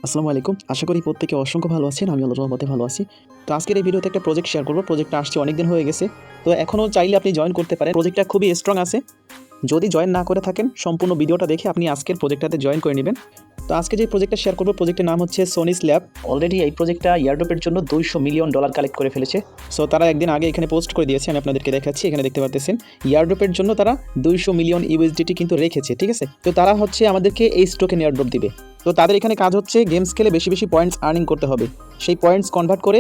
আসসালামু আলাইকুম। আশা করি প্রত্যেকে অসংখ্য ভালো আছেন। আমি আল্লাহর রহমতে ভালো আছি। তো আজকের এই ভিডিওতে একটা প্রজেক্ট শেয়ার করব। প্রজেক্টটা আসছে অনেকদিন হয়ে গেছে। তো এখনও চাইলে আপনি জয়েন করতে পারেন। প্রজেক্টটা খুবই স্ট্রং আছে। যদি জয়েন না করে থাকেন সম্পূর্ণ ভিডিওটা দেখে আপনি আজকের প্রজেক্টটাতে জয়েন করে নেবেন। তো আজকে যে প্রজেক্টটা শেয়ার করব প্রজেক্টের নাম হচ্ছে সোনিস ল্যাব। অলরেডি এই প্রজেক্টটা এয়ারড্রপের জন্য $200 মিলিয়ন কালেক্ট করে ফেলেছে। সো তারা একদিন আগে এখানে পোস্ট করে দিয়েছে, আমি আপনাদেরকে দেখাচ্ছি। এখানে দেখতে পাচ্ছেন এয়ারড্রপের জন্য তারা 200 মিলিয়ন ইউএসডিটি কিন্তু রেখেছে, ঠিক আছে। তো তারা হচ্ছে আমাদেরকে এই টোকেন এয়ারড্রপ দিবে। তো তাদের এখানে কাজ হচ্ছে গেমস খেলে বেশি বেশি পয়েন্টস আর্নিং করতে হবে, সেই পয়েন্টস কনভার্ট করে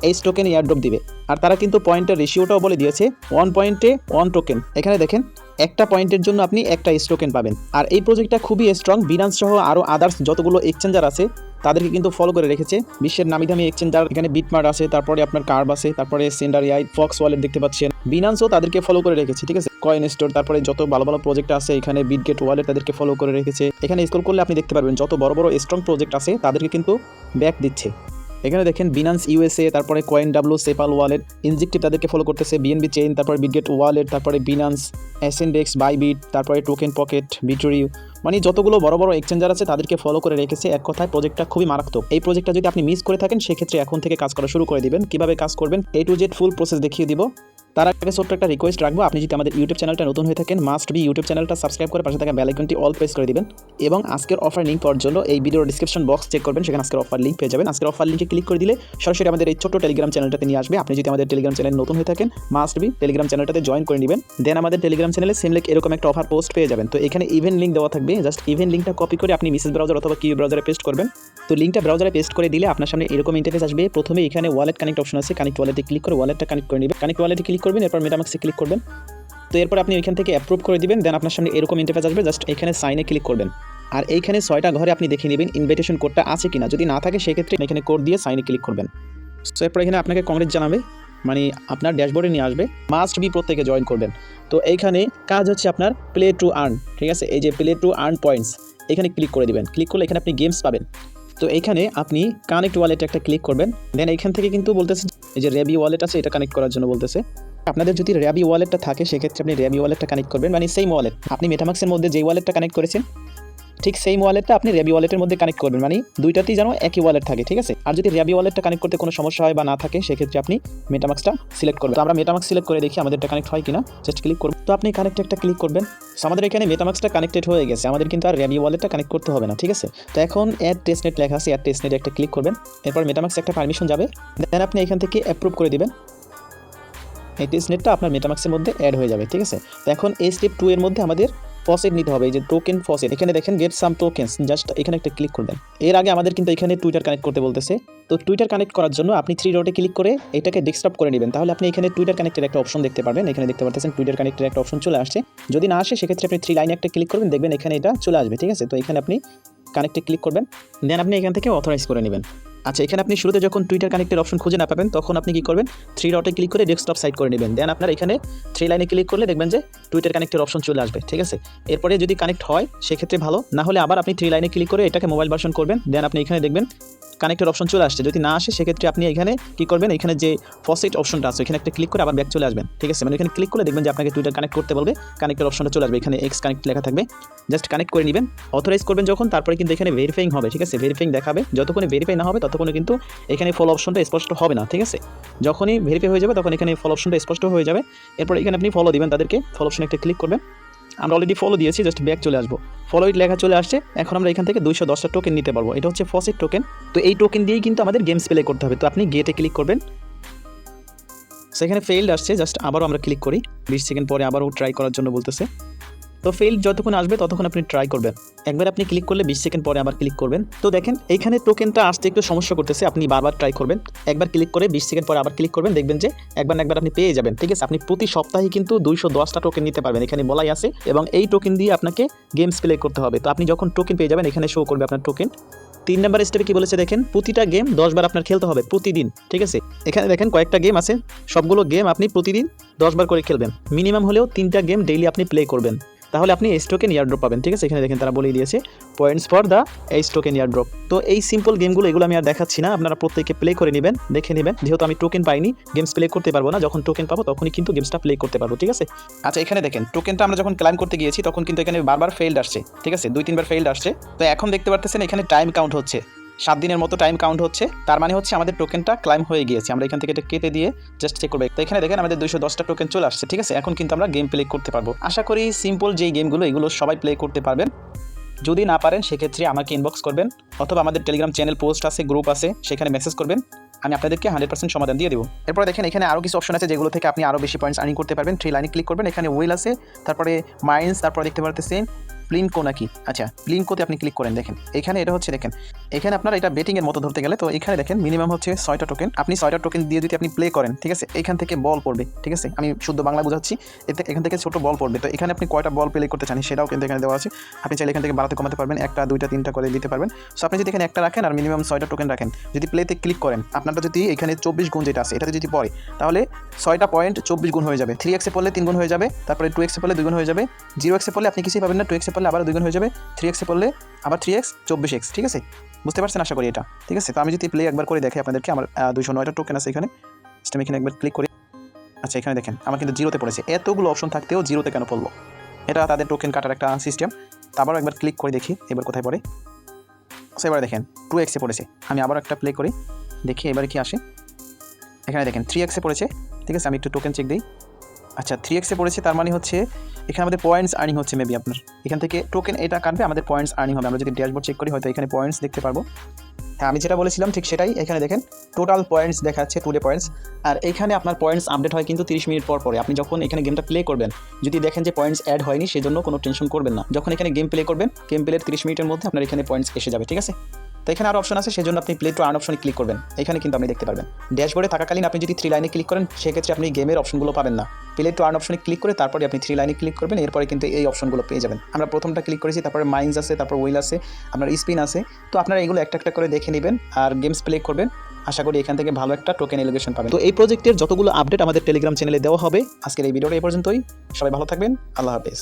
এই টোকেন এয়ারড্রপ দিবে। আর তারা কিন্তু পয়েন্টের রেশিওটাও বলে দিয়েছে 1 পয়েন্টে 1 টোকেন। এখানে দেখেন একটা পয়েন্টের জন্য আপনি একটা টোকেন পাবেন। আর এই প্রজেক্টটা খুবই স্ট্রং। বিনান্স সহ আরও আদার্স যতগুলো এক্সচেঞ্জার আছে তাদেরকে কিন্তু ফলো করে রেখেছে। বিশ্বের নামি দামি এক্সচেঞ্জার, এখানে বিটমার্ট আছে, তারপরে আপনার কার্ভ আছে, তারপরে সেন্ডার এআই, ফক্স ওয়ালেট দেখতে পাচ্ছেন। বিনান্সও তাদেরকে ফলো করে রেখেছে, ঠিক আছে। কয়েন স্টোর, তারপরে যত ভালো ভালো প্রজেক্ট আছে এখানে বিটগেট ওয়ালেট তাদেরকে ফলো করে রেখেছে। এখানে স্ক্রল করলে আপনি দেখতে পারবেন যত বড় বড় স্ট্রং প্রজেক্ট আছে তাদেরকে কিন্তু ব্যাক দিচ্ছে। এখানে দেখেন বিনান্স ইউএসএ, তারপরে কয়েন ডাব্লু, সেপাল ওয়ালেট, ইনজেক্টিভ তাদেরকে ফলো করতেছে, বিএনবি চেইন, তারপরে বিটগেট ওয়ালেট, তারপরে বিনান্স, এসএনডেক্স, বাইবিট, তারপরে টোকেন পকেট, বিটরি, মানে যতগুলো বড় বড় এক্সচেঞ্জার আছে তাদেরকে ফলো করে রেখেছে। এক কথায় প্রজেক্টটা খুবই মারাত্মক। এই প্রজেক্টটা যদি আপনি মিস করে থাকেন সেক্ষেত্রে এখন থেকে কাজ করা শুরু করে দিবেন। কিভাবে কাজ করবেন A to Z full process দেখিয়ে দিব। তার আগে ছোট্ট একটা রিকোয়েস্ট রাখবো, আপনি যদি আমাদের ইউটিউব চ্যানেলটা নতুন হয়ে থাকেন মাস্ট বি ইউটিউব চ্যানেলটা সাবস্ক্রাইব করে পাশে থাকা বেল আইকনটি অল প্রেস করে দিবেন। এবং আজকের অফার লিঙ্ক পাওয়ার জন্য এই ভিডিওর ডিসক্রিপশন বক্স চেক করবেন, সেখানে আজকের অফার লিঙ্ক পেয়ে যাবেন। আজকের অফার লিঙ্কে ক্লিক করে দিলে সরাসরি আমাদের এই ছোট্ট টেলিগ্রাম চ্যানেলটাতে নিয়ে আসবে। আপনি যদি আমাদের টেলিগ্রাম চ্যানেল নতুন হয়ে থাকেন মাস্ট বি টেলিগ্রাম চ্যানেলটাতে জয়েন করে নেবেন। দেন আমাদের টেলিগ্রাম চ্যানেলে সেম লিঙ্ক এরকম একটা অফার পোস্ট পেয়ে যাবেন। তো এখানে ইভেন্ট লিঙ্ক দেওয়া থাকবে, জাস্ট ইভেন্ট লিঙ্কটা কপি করে আপনি মেসেজ ব্রাউজার অথবা কিউ ব্রাউজারে পেস্ট করবেন। তো লিঙ্কটা ব্রাউজারে পেস্ট করে দিলে আপনার সামনে এরকম ইন্টারফেস আসবে। প্রথমে এখানে ওয়ালেট কানেক্ট অপশন আছে, কানেক্ট ওয়ালেটে ক্লিক করে ওয়ালেটটা কানেক্ট করে নেবেন। কানেক্ট ওয়ালেটে ক্লিক করবেন, এরপর মেটামাক্সে ক্লিক করবেন। তো এরপর আপনি এখান থেকে অ্যাপ্রুভ করে দিবেন। দেন আপনার সামনে এরকম ইন্টারফেস আসবে, জাস্ট এখানে সাইনে ক্লিক করবেন। আর এইখানে 6টা ঘরে আপনি দেখে নেবেন ইনভাইটেশন কোডটা আছে কিনা। যদি না থাকে সেক্ষেত্রে এখানে কোড দিয়ে সাইনে ক্লিক করবেন। সো এরপর এখানে আপনাকে কংগ্রেস জানাবে, মানে আপনার ড্যাশবোর্ডে নিয়ে আসবে। মাস্ট বি প্রত্যেকে জয়েন করবেন। তো এইখানে কাজ হচ্ছে আপনার প্লে টু আর্ন, ঠিক আছে। এই যে প্লে টু আর্ন পয়েন্টস, এখানে ক্লিক করে দিবেন। ক্লিক করলে এখানে আপনি গেমস পাবেন। তো এইখানে আপনি কানেক্ট ওয়ালেট একটা ক্লিক করবেন। দেন এইখান থেকে কিন্তু বলতেছে এই যে র্যাবি ওয়ালেট আছে, এটা কানেক্ট করার জন্য বলতেছে। আপনাদের যদি র্যাবি ওয়ালেটটা থাকে সেক্ষেত্রে আপনি র্যাবি ওয়ালেটটা কানেক্ট করবেন, মানে সেম ওয়ালেট আপনি মেটামাক্সের মধ্যে যেই ওয়ালেটটা কানেক্ট করেছেন ঠিক সেম ওয়ালেটটা আপনি র্যাবি ওয়ালেটের মধ্যে কানেক্ট করবেন, মানে দুইটাতেই যেন একই ওয়ালেট থাকে, ঠিক আছে। আর যদি র্যাবি ওয়ালেটটা কানেক্ট করতে কোনো সমস্যা হয় বা না থাকে সেক্ষেত্রে আপনি মেটামাক্সটা সিলেক্ট করবেন। তো আমরা মেটামাক্স সিলেক্ট করে দেখি আমাদেরটা কানেক্ট হয় কিনা, জাস্ট ক্লিক করবেন। তো আপনি কানেক্ট একটা ক্লিক করবেন। সো আমাদের এখানে মেটামাক্সটা কানেক্টেড হয়ে গেছে, আমাদের কিন্তু আর র্যাবি ওয়ালেটটা কানেক্ট করতে হবে না, ঠিক আছে। তো এখন অ্যাড টেস্টনেট লেখা আছে, অ্যাড টেস্টনেটে একটা ক্লিক করবেন। এরপর মেটামাক্স একটা পারমিশন যাবে, দেন আপনি এখান থেকে অ্যাপ্রুভ করে দিবেন। এই টেস্টনেটটা আপনার মেটামাক্সের মধ্যে অ্যাড হয়ে যাবে, ঠিক আছে। তো এখন এই স্টেপ 2 এর মধ্যে আমাদের ফসেট নিতে হবে, এই যে টোকেন ফসেট। এখানে দেখেন গেট সাম টোকেনস, জাস্ট এখানে একটা ক্লিক করবেন। এর আগে আমাদের কিন্তু এখানে টুইটার কানেক্ট করতে বলতেছে। তো টুইটার কানেক্ট করার জন্য আপনি 3 ডটে ক্লিক করে এটাকে ডেস্কটপ করে নেবেন। তাহলে আপনি এখানে টুইটার কানেক্টের একটা অপশন দেখতে পারবেন। এখানে দেখতে পাচ্ছেন টুইটার কানেক্টের একটা অপশন চলে আসছে। যদি না আসে সেক্ষেত্রে আপনি 3 লাইনে একটা ক্লিক করবেন, দেখবেন এখানে এটা চলে আসবে, ঠিক আছে। তো এখানে আপনি কানেক্টে ক্লিক করবেন, দেন আপনি এখান থেকে অথরাইজ করে নেবেন। আচ্ছা, এখানে আপনি শুরুতে যখন টুইটার কানেক্টের অপশন খুঁজে না পাবেন তখন আপনি কি করবেন, 3 ডটে ক্লিক করে ডেস্কটপ সাইট করে নেবেন। দেন আপনার এখানে 3 লাইনে ক্লিক করলে দেখবেন যে টুইটার কানেক্টের অপশন চলে আসবে, ঠিক আছে। এরপরে যদি কানেক্ট হয় সেক্ষেত্রে ভালো, না হলে আবার আপনি 3 লাইনে ক্লিক করে এটাকে মোবাইল ভার্সন করবেন। দেন আপনি এখানে দেখবেন কানেক্টের অপশন চলে আসছে। যদি না আসে সেক্ষেত্রে আপনি এখানে কি করবেন, এখানে যে ফসেট অপশনটা আছে এখানে একটা ক্লিক করে আবার ব্যাক চলে আসবেন, ঠিক আছে। মানে এখানে ক্লিক করলে দেখবেন যে আপনাকে টুইটার কানেক্ট করতে বলবে, কানেক্টের অপশনটা চলে আসবে, এখানে এক্স কানেক্ট লেখা থাকবে, জাস্ট কানেক্ট করে নেবেন। অথরাইজ করবেন যখন, তারপরে কিন্তু এখানে ভেরিফাইং হবে, ঠিক আছে। ভেরিফাইং দেখাবে, যতক্ষণে ভেরিফাই না হবে ততক্ষণে কিন্তু এখানে ফলো অপশনটা স্পষ্ট হবে না, ঠিক আছে। যখনই ভেরিফাই হয়ে যাবে তখন এখানে ফলো অপশনটা স্পষ্ট হয়ে যাবে। এরপর এখানে আপনি ফলো দিবেন তাদেরকে, ফলো অপশনে একটা ক্লিক করবেন। আমরা অলরেডি ফলো দিয়েছি, জাস্ট ব্যাক চলে আসবো। ফলো ইট লেখা চলে আসছে। এখন আমরা এখান থেকে 210টা টোকেন নিতে পারবো, এটা হচ্ছে ফসেট টোকেন। তো এই টোকেন দিয়েই কিন্তু আমাদের গেমস প্লে করতে হবে। তো আপনি গেটে ক্লিক করবেন, সেখানে ফেইল্ড আসছে, জাস্ট আবারও আমরা ক্লিক করি। 20 সেকেন্ড পরে আবারও ট্রাই করার জন্য বলতেছে। তো ফেইল্ড যতক্ষণ আসবে ততক্ষণ আপনি ট্রাই করবেন। একবার আপনি ক্লিক করলে 20 সেকেন্ড পরে আবার ক্লিক করবেন। তো দেখেন এইখানে টোকেনটা আসতে একটু সমস্যা করতেছে, আপনি বারবার ট্রাই করবেন। একবার ক্লিক করে 20 সেকেন্ড পরে আবার ক্লিক করবেন, দেখবেন যে একবার না একবার আপনি পেয়ে যাবেন, ঠিক আছে। আপনি প্রতি সপ্তাহে কিন্তু 210টা টোকেন নিতে পারবেন, এখানে বলাই আছে। এবং এই টোকেন দিয়ে আপনাকে গেমস প্লে করতে হবে। তো আপনি যখন টোকেন পেয়ে যাবেন এখানে শো করবে আপনার টোকেন। 3 নাম্বার স্টেপে কি বলেছে দেখেন, প্রতিটা গেম 10 বার আপনার খেলতে হবে প্রতিদিন, ঠিক আছে। এখানে দেখেন কয়েকটা গেম আছে, সবগুলো গেম আপনি প্রতিদিন 10 বার করে খেলবেন। মিনিমাম হলেও 3টা গেম ডেইলি আপনি প্লে করবেন, তাহলে আপনি এই টোকেন এয়ারড্রপ পাবেন, ঠিক আছে। এখানে দেখেন তারা বলেই দিয়েছে পয়েন্টস ফর দ্য এই টোকেন এয়ারড্রপ। তো এই সিম্পল গেমগুলো এগুলো আমি আর দেখাচ্ছি না, আপনারা প্রত্যেকে প্লে করে নেবেন, দেখে নেবেন। যেহেতু আমি টোকেন পাইনি গেমস প্লে করতে পারবো না, যখন টোকেন পাবো তখনই কিন্তু গেমসটা প্লে করতে পারবো, ঠিক আছে। আচ্ছা, এখানে দেখেন টোকেনটা আমরা যখন ক্লাইম করতে গিয়েছি তখন কিন্তু এখানে বারবার ফেইল্ড আসছে, ঠিক আছে, 2-3 বার ফেইল্ড আসছে। তো এখন দেখতে পারতেছেন এখানে টাইম কাউন্ট হচ্ছে, 7 দিনের মতো টাইম কাউন্ট হচ্ছে, তার মানে হচ্ছে আমাদের টোকেনটা ক্লাইম হয়ে গিয়েছে। আমরা এখান থেকে এটা কেটে দিয়ে জাস্ট চেক করবো। তো এখানে দেখেন আমাদের 210টা টোকেন চলে আসছে, ঠিক আছে। এখন কিন্তু আমরা গেম প্লে করতে পারবো। আশা করি সিম্পল যেই গেমগুলো এগুলো সবাই প্লে করতে পারবেন। যদি না পারেন সেক্ষেত্রে আমাকে ইনবক্স করবেন, অথবা আমাদের টেলিগ্রাম চ্যানেল পোস্ট আছে, গ্রুপ আছে, সেখানে মেসেজ করবেন, আমি আপনাদেরকে 100% সমাধান দিয়ে দেবো। এরপরে দেখেন এখানে আরও কিছু অপশন আছে যেগুলো থেকে আপনি আরও বেশি পয়েন্টস আর্নিং করতে পারবেন। 3 লাইনে ক্লিক করবেন, এখানে ওয়েল আছে, তারপরে মাইন্স, তারপরে দেখতে পারতেছেন প্লিনকো নাকি, আচ্ছা প্লিনকোতে আপনি ক্লিক করেন। দেখেন এখানে এটা হচ্ছে, দেখেন এখানে আপনার এটা বেটিংয়ের মতো ধরতে গেলে, তো এখানে দেখেন মিনিমাম হচ্ছে 6টা টোকেন। আপনি 6টা টোকেন দিয়ে যদি আপনি প্লে করেন, ঠিক আছে, এখান থেকে বল পড়বে, ঠিক আছে, আমি শুদ্ধ বাংলা বোঝাচ্ছি, এখান থেকে ছোটো বল পড়বে। তো এখানে আপনি কয়টা বল প্লে করতে চান সেটাও কিন্তু এখানে দেওয়া আছে। আপনি চাইলে এখান থেকে বাড়াতে কমাতে পারবেন, 1টা 2টা 3টা করে দিতে পারবেন। সো আপনি যদি এখানে 1টা রাখেন আর মিনিমাম 6টা টোকেন রাখেন, যদি প্লেতে ক্লিক করেন, আপনারটা যদি এখানে 24 গুণ যেটা আছে এটাতে যদি পড়ে, তাহলে 6টা পয়েন্ট 24 গুণ হয়ে যাবে। 3x পড়লে 3 গুণ হয়ে যাবে, তারপরে 2x পড়লে 2 গুণ হয়ে যাবে, 0x পড়লে আপনি কিছুই পাবেন না, 2x পড়লে আবার 2 গুণ হয়ে যাবে, 3x পড়লে আবার 3x, 24x, ঠিক আছে। বুঝতে পারছেন আশা করি এটা, ঠিক আছে। তো আমি যদি প্লে একবার করে দেখি আপনাদেরকে, আমার 209টা টোকেন আছে এখানে, আমি এখানে একবার ক্লিক করি। আচ্ছা এখানে দেখেন আমার কিন্তু 0তে পড়েছে, এতগুলো অপশন থাকতেও 0তে কেন পড়লো? এটা তাদের টোকেন কাটার একটা সিস্টেম। তারপর একবার ক্লিক করে দেখি এবার কোথায় পড়ে। আচ্ছা এবার দেখেন 2x পড়েছে, আমি আবার একটা প্লে করি, দেখি এবারে কি আসে। এখানে দেখেন 3x পড়েছে, ঠিক আছে। আমি একটু টোকেন চেক দিই। আচ্ছা 3x পড়েছে, তার মানে হচ্ছে এখানে আমাদের পয়েন্টস আর্নিং হচ্ছে। মেবি আপনার এখান থেকে টোকেন এটা কাটবে, আমাদের পয়েন্টস আর্নিং হবে। আমরা যদি ড্যাশবোর্ড চেক করি হয়তো এখানে পয়েন্টস দেখতে পারবো। হ্যাঁ আমি যেটা বলেছিলাম ঠিক সেটাই, এখানে দেখেন টোটাল পয়েন্টস দেখাচ্ছে, 2 ডে পয়েন্টস। আর এইখানে আপনার পয়েন্টস আপডেট হয় কিন্তু 30 মিনিট পর পরে। আপনি যখন এখানে গেমটা প্লে করবেন, যদি দেখেন যে পয়েন্টস অ্যাড হয়নি, সেজন্য কোনো টেনশন করবেন না। যখন এখানে গেম প্লে করবেন, গেম প্লের 30 মিনিটের মধ্যে আপনার এখানে পয়েন্টস এসে যাবে, ঠিক আছে। তো এখানে আরও অপশন আছে, সেজন্য আপনি প্লে টু আর্ন অপশনে ক্লিক করবেন। এখানে কিন্তু আপনি দেখতে পারবেন ড্যাশবোর্ডে থাকাকালীন আপনি যদি 3 লাইনে ক্লিক করেন, সেক্ষেত্রে আপনি গেমের অপশনগুলো পাবেন না। প্লে টু আর্ন অপশনে ক্লিক করে তারপরে আপনি 3 লাইনে ক্লিক করবেন, এরপরে কিন্তু এই অপশনগুলো পেয়ে যাবেন। আমরা প্রথমটা ক্লিক করেছি, তারপরে মাইন্স আছে, তারপর ওয়েল আছে, আপনার স্পিন আছে। তো আপনারা এগুলো একটা একটা করে দেখে নেবেন আর গেমস প্লে করবেন। আশা করি এখান থেকে ভালো একটা টোকেন এলিগেশন পাবেন। তো এই প্রজেক্টের যতগুলো আপডেট আমাদের টেলিগ্রাম চ্যানেলে দেওয়া হবে। আজকের এই ভিডিওটা এই পর্যন্তই। সবাই ভালো থাকবেন, আল্লাহ হাফেজ।